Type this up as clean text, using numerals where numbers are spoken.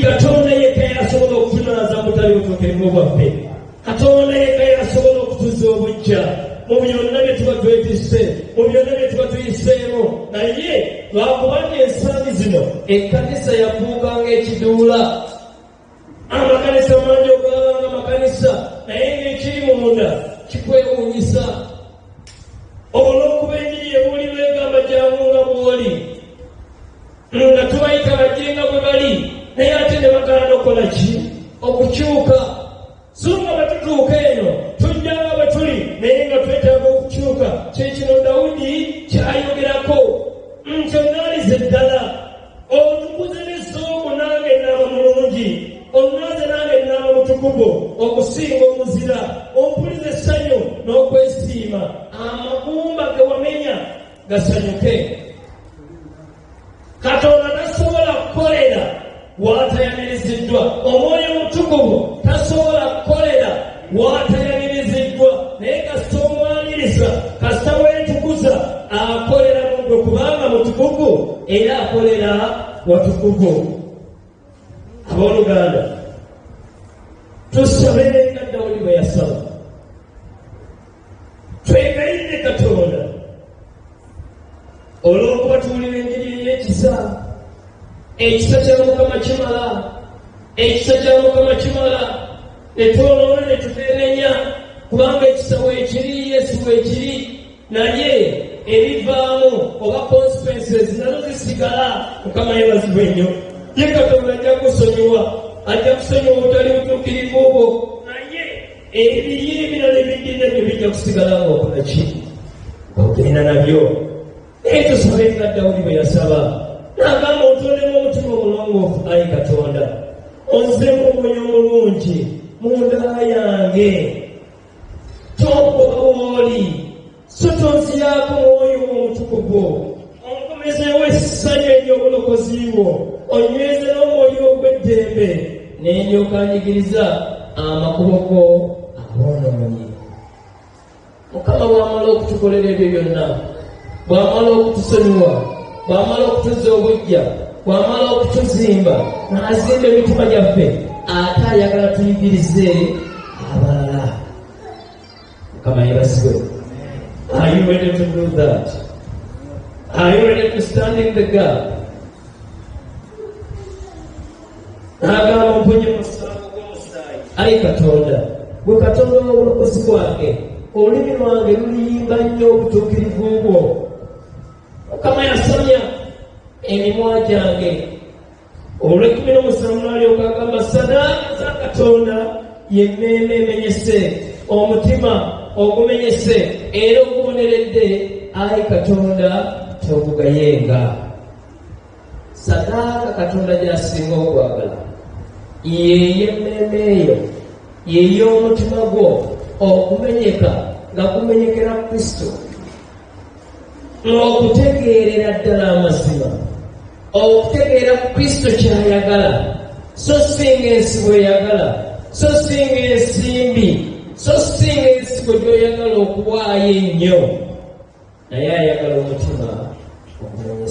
Katonda yekka yasobola okutunaaza butali butuukirivu bwaffe. Katonda yekka yasobola okutuza obujja mu byonna bye tuba twetisse, mu byonna bye tuba tuyiseemu. Naye lwakubanga ensangi zino ekkanisa yafuukanga ekiduula. Amakanisa mangi okulabanga makanisa naye ng'ekiri munda kikwewuunyisa. Olw'okuba enjiri ebuulirwa egamba jangu nga bw'oli, nga tubayita bajje nga bwe bali, naye ate ne bagaana okukola ki? Okukyuka. So nga batutuuka eno tujja nga bwe tuli naye nga twetaaga okukyuka. Kyekino Dawudi kyayogerako nti onnaalize ddala, otukuze n'essuubu nange ennaaba mulungi, onnaaze nange ennaaba mutukuvu okusinga omuzira, ompulize essanyu n'okwesiima, amagumba ge wamenya gasanyuke. Katonda tasobola kukolera w'atayaniriziddwa. Omwoyo omutukuvu tasobola kukolera w'atayaniriziddwa. Naye kasita omwaniriza, kasita weetukuza, akolera mugwe kubanga mutukuvu era akolera watukuvu. Abooluganda, tusabe nga Dawudi bwe yasaba. Twegayirire Katonda olw'okuba tuwulira enjiri y'ekisa. Ekisa kya Mukama kimala, ekisa kya Mukama kimala. Ne twonoona ne tuteenenya kubanga ekisa weekiri, Yesu weekiri, naye ebivaamu oba consequences nazo zisigala. Mukama yeebazibwe nnyo. Ye Katonda ajja kusonyiwa, ajja kusonyiwa obutali butuukirivu bwo, naye ebiri ebirala ebiddirira byo bijja kusigala ng'okola ki? Ogenda nabyo. Naye tusabe nga Dawudi bwe yasaba. N'agamba ontondemu omutima omulongoofu, Ayi Katonda, onzemu omwoyo omulungi munda yange. Tongoba w'oli, so tonziyaako mwoyo omutukuvu. Onkomezeewo essanyu ery'obulokozi bwo, onyweze n'omwoyo ogw'eddembe, ne ndyoka njigiriza amakubo go aboonoonyi. Mukama bw'amala okutukolera ebyo byonna, bw'amala okutusonyiwa, bw'amala okutuzza obujja, bw'amala okutuzimba, n'azimba emitima gyaffe, ate ayagala tuyigirize abalala. Mukama yeebazibwe. Are you ready to do that? Are you ready to stand in the gap? N'agamba omponye musango gw'omusaayi. Ayi Katonda, gwe Katonda w'obulokozi bwange, olulimi lwange luliyimba nnyo obutuukirivu bwo. Mukama yasamya emimwa gyange. Olw'ekumi n'alyoka agamba sadaaka za Katonda y'emmeeme emenyese, omutima ogumenyese era oguboneredde. Ayi Katonda togugayenga. Sadaaka Katonda gy'asinga okwagala y'emmeeme eyo, y'ey'omutima gwo okumenyeka nga gumenyekera Kristo, okutegeerera ddala amazima, okutegeera Kristo ky'ayagala, so singa ensi bw'eyagala, so singa ensimbi, so singa ensigo gy'oyagala okuwaayo ennyo, naye ayagala omutima omulungi.